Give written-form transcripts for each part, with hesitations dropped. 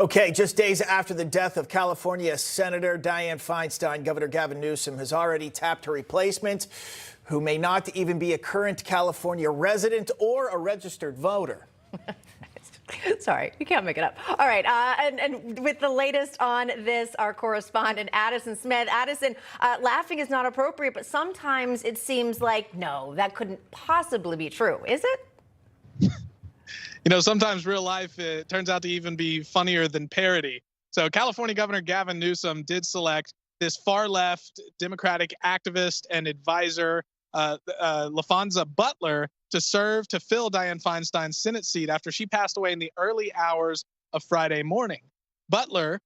Okay, just days after the death of California Senator Dianne Feinstein, Governor Gavin Newsom has already tapped her replacement, who may not even be a current California resident or a registered voter. Sorry, you can't make it up. All right, and with the latest on this, our correspondent Addison Smith. Addison, laughing is not appropriate, but sometimes it seems like, no, that couldn't possibly be true. Is it? Sometimes real life, it turns out to even be funnier than parody. So California Governor Gavin Newsom did select this far-left Democratic activist and advisor, LaFonza Butler, to fill Dianne Feinstein's Senate seat after she passed away in the early hours of Friday morning. Butler,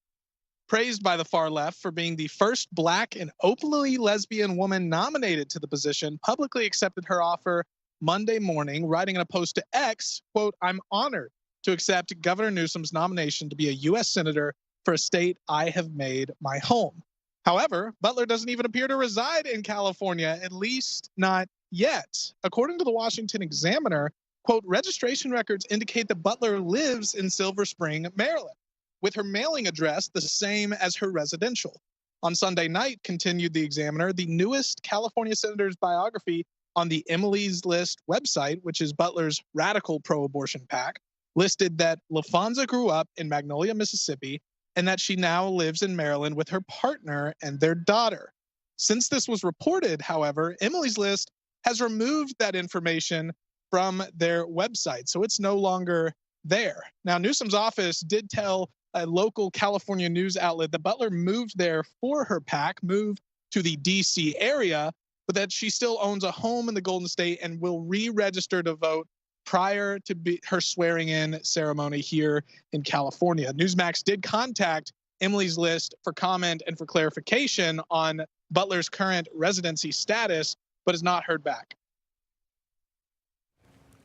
praised by the far left for being the first Black and openly lesbian woman nominated to the position, publicly accepted her offer Monday morning, writing in a post to X, quote, "I'm honored to accept Governor Newsom's nomination to be a U.S. Senator for a state I have made my home." However, Butler doesn't even appear to reside in California, at least not yet. According to the Washington Examiner, quote, "registration records indicate that Butler lives in Silver Spring, Maryland, with her mailing address the same as her residential." On Sunday night, continued the Examiner, the newest California senator's biography on the Emily's List website, which is Butler's radical pro-abortion PAC, listed that LaFonza grew up in Magnolia, Mississippi, and that she now lives in Maryland with her partner and their daughter. Since this was reported, however, Emily's List has removed that information from their website, so it's no longer there. Now, Newsom's office did tell a local California news outlet that Butler moved there for her PAC, moved to the D.C. area, but that she still owns a home in the Golden State and will re-register to vote prior to her swearing-in ceremony here in California. Newsmax did contact Emily's List for comment and for clarification on Butler's current residency status, but has not heard back.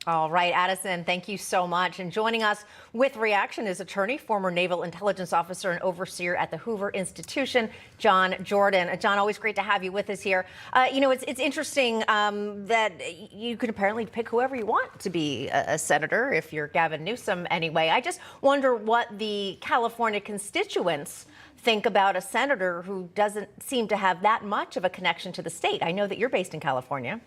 All right, Addison, thank you so much. And joining us with reaction is attorney, former Naval Intelligence Officer and overseer at the Hoover Institution, John Jordan. John, always great to have you with us here. It's interesting that you can apparently pick whoever you want to be a senator, if you're Gavin Newsom anyway. I just wonder what the California constituents think about a senator who doesn't seem to have that much of a connection to the state. I know that you're based in California.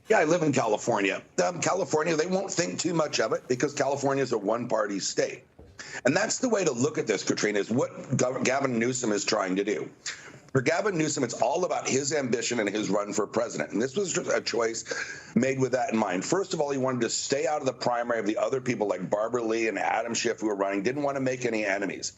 Yeah, I live in California. California, they won't think too much of it because California is a one-party state. And that's the way to look at this, Katrina, is what Gavin Newsom is trying to do. For Gavin Newsom, it's all about his ambition and his run for president. And this was just a choice made with that in mind. First of all, he wanted to stay out of the primary of the other people like Barbara Lee and Adam Schiff who were running, didn't want to make any enemies.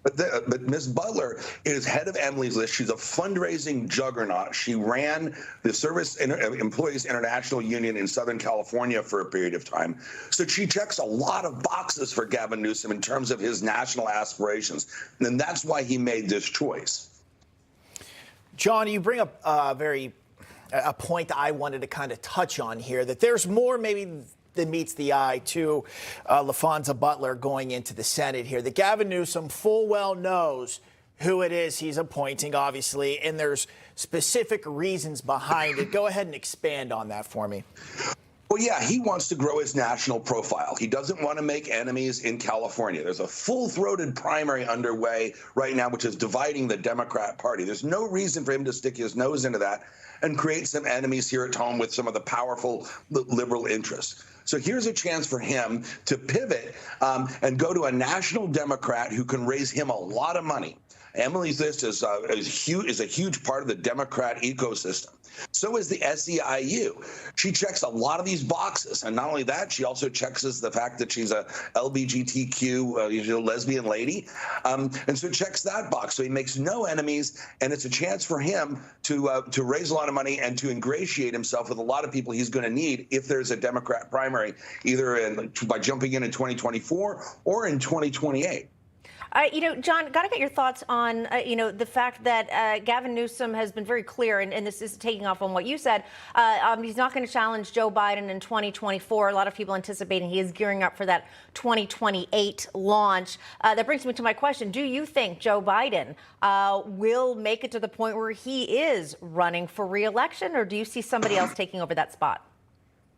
But Ms. Butler is head of Emily's List. She's a fundraising juggernaut. She ran the Service Employees International Union in Southern California for a period of time. So she checks a lot of boxes for Gavin Newsom in terms of his national aspirations. And that's why he made this choice. John, you bring up a point that I wanted to kind of touch on here, that there's more maybe than meets the eye to LaFonza Butler going into the Senate here. That Gavin Newsom full well knows who it is he's appointing, obviously, and there's specific reasons behind it. Go ahead and expand on that for me. Well, yeah, he wants to grow his national profile. He doesn't want to make enemies in California. There's a full-throated primary underway right now, which is dividing the Democrat Party. There's no reason for him to stick his nose into that and create some enemies here at home with some of the powerful liberal interests. So here's a chance for him to pivot and go to a national Democrat who can raise him a lot of money. Emily's List is a huge part of the Democrat ecosystem. So is the SEIU. She checks a lot of these boxes. And not only that, she also checks the fact that she's a LGBTQ lesbian lady. And so checks that box. So he makes no enemies. And it's a chance for him to raise a lot of money and to ingratiate himself with a lot of people he's going to need if there's a Democrat primary, either by jumping in 2024 or in 2028. John, got to get your thoughts on, the fact that Gavin Newsom has been very clear, and this is taking off on what you said. He's not going to challenge Joe Biden in 2024. A lot of people anticipating he is gearing up for that 2028 launch. That brings me to my question. Do you think Joe Biden will make it to the point where he is running for re-election, or do you see somebody else taking over that spot?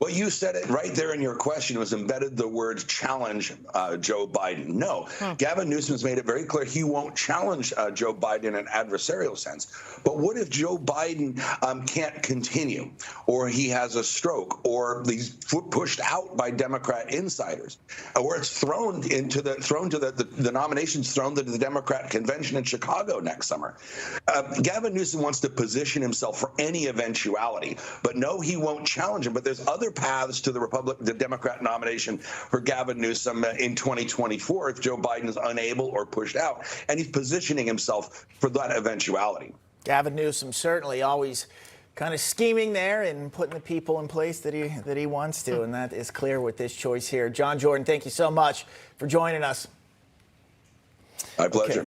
Well, you said it right there in your question. Was embedded the word challenge Joe Biden. No, Gavin Newsom has made it very clear he won't challenge Joe Biden in an adversarial sense. But what if Joe Biden can't continue, or he has a stroke, or he's pushed out by Democrat insiders, or it's thrown to the nominations thrown to the Democrat convention in Chicago next summer? Gavin Newsom wants to position himself for any eventuality, but no, he won't challenge him. But there's other paths to the Democrat nomination for Gavin Newsom in 2024 if Joe Biden is unable or pushed out, and he's positioning himself for that eventuality. Gavin Newsom certainly always kind of scheming there and putting the people in place that he wants to, and that is clear with this choice here. John Jordan, thank you so much for joining us. My pleasure.